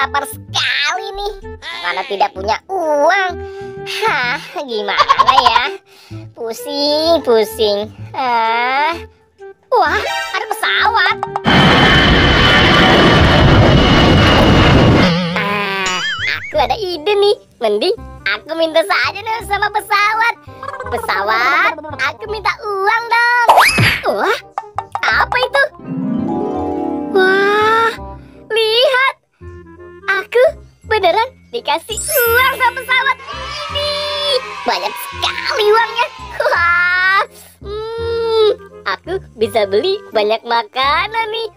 lapar sekali nih. Mana tidak punya uang. Hah, gimana ya? Pusing. Wah, ada pesawat. Aku ada ide nih. Mending aku minta saja nih sama pesawat. Pesawat, aku minta uang dong. Wah, apa itu? Wah, lihat. Aku beneran dikasih uang sama pesawat ini. Banyak sekali uangnya. Wah, aku bisa beli banyak makanan nih.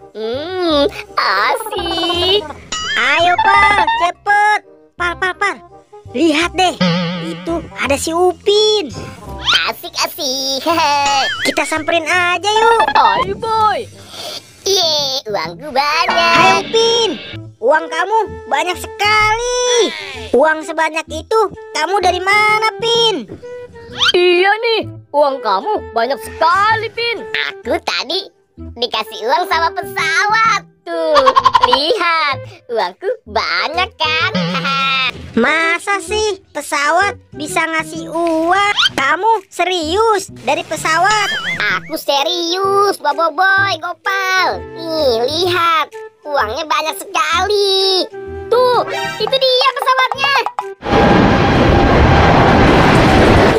Asik. Ayo Par, cepet. Par. Lihat deh, itu ada si Upin. Asik. Kita samperin aja yuk. Ayo boy. Ye, uangku banyak. Hai Upin, uang kamu banyak sekali. Uang sebanyak itu kamu dari mana, Pin? Iya nih, uang kamu banyak sekali, Pin. Aku tadi dikasih uang sama pesawat. Tuh, lihat. Uangku banyak kan? Masa sih pesawat bisa ngasih uang? Kamu serius dari pesawat? Aku serius, Boboiboy, Gopal. Nih, lihat. Uangnya banyak sekali. Tuh, itu dia pesawatnya.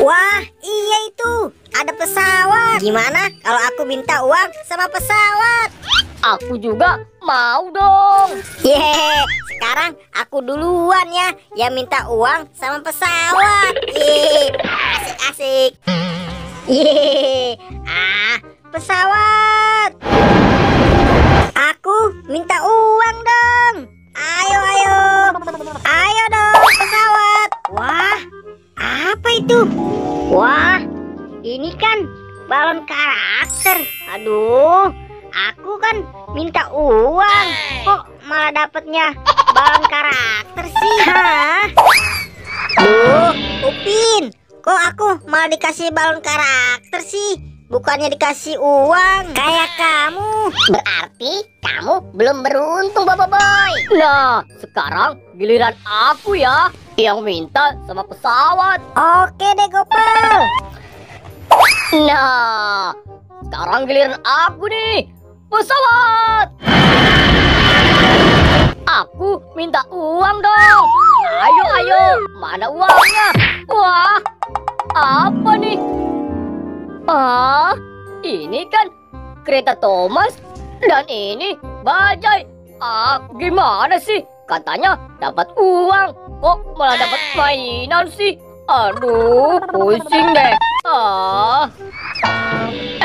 Wah, iya itu. Ada pesawat. Gimana kalau aku minta uang sama pesawat? Aku juga mau dong. Yeay, sekarang aku duluan ya yang minta uang sama pesawat. Yeay, asik. Yeay, pesawat. Aku minta uang dong. Ayo dong pesawat. Wah, apa itu? Wah, ini kan balon karakter. Aduh, aku kan minta uang, kok malah dapatnya balon karakter sih? Hah? Duh, Upin, kok aku malah dikasih balon karakter sih? Bukannya dikasih uang kayak kamu. Berarti kamu belum beruntung, Boboiboy. Nah, sekarang giliran aku ya yang minta sama pesawat. Oke deh, Gopal. Nah, sekarang giliran aku nih, pesawat. Aku minta uang dong. Ayo, mana uangnya? Wah, apa nih? Ini kan kereta Thomas dan ini bajai. Gimana sih? Katanya dapat uang, kok malah dapat mainan sih? Aduh, pusing deh.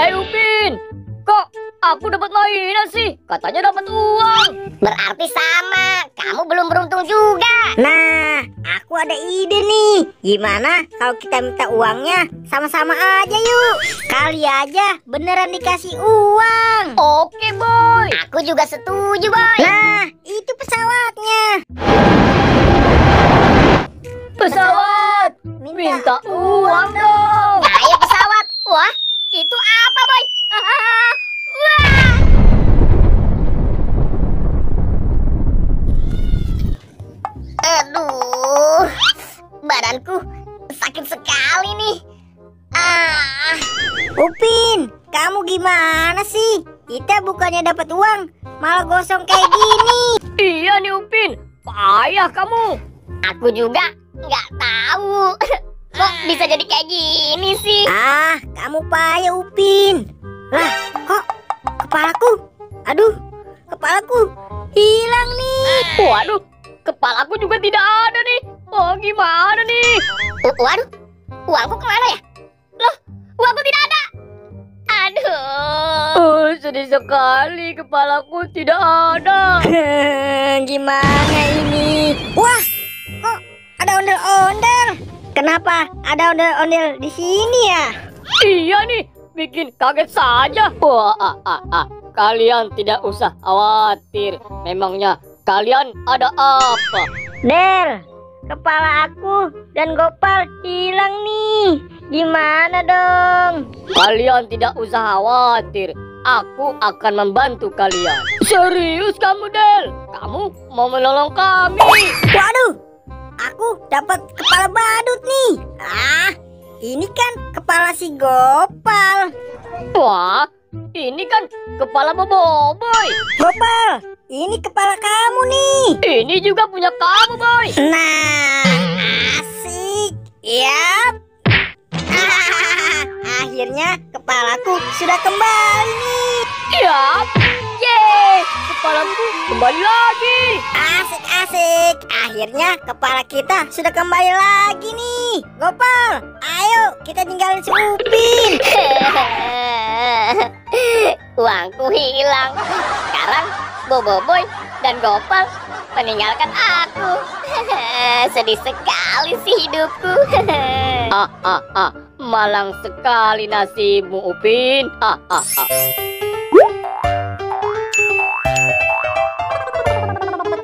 Upin, kok aku dapat mainan sih? Katanya dapat uang. Berarti sama, kamu belum beruntung juga. Nah, aku ada ide nih. Gimana kalau kita minta uangnya sama-sama aja yuk? Kali aja beneran dikasih uang. Oke, Boy. Aku juga setuju, Boy. Nah, itu pesawatnya. Pesawat, minta uang dong. Ayo pesawat. Wah, itu apa, Boy? Wah. Aduh, badanku sakit sekali nih. Upin, kamu gimana sih? Kita bukannya dapat uang, malah gosong kayak gini. Iya nih Upin, payah kamu. Aku juga nggak tahu. Kok bisa jadi kayak gini sih? Kamu payah Upin. Lah, kok kepalaku? Aduh, kepalaku hilang nih. Waduh, kepalaku juga tidak ada nih. Oh, gimana nih? Waduh, uangku kemana ya? Loh, uangku tidak ada. Aduh. Sedih sekali, kepalaku tidak ada. Gimana ini? Wah, kok ada ondel-ondel? Kenapa ada ondel-ondel di sini ya? Iya nih, bikin kaget saja. Wah, kalian tidak usah khawatir. Memangnya kalian ada apa? Del, kepala aku dan Gopal hilang nih. Gimana dong? Kalian tidak usah khawatir. aku akan membantu kalian. Serius kamu, Del? Kamu mau menolong kami? Waduh, aku dapat kepala badut nih. Ini kan kepala si Gopal. Wah, ini kan kepala Boboiboy. Gopal, ini kepala kamu nih. Ini juga punya kamu, Boy. Nah, asik. Yap. Akhirnya kepalaku sudah kembali nih. Ya, yeay, kepalaku kembali lagi. Asik. Akhirnya kepala kita sudah kembali lagi nih. Gopal, ayo kita tinggalin si Upin. Uangku hilang. Sekarang Boboiboy dan Gopal meninggalkan aku. Sedih sekali sih hidupku. Malang sekali nasibmu, Upin.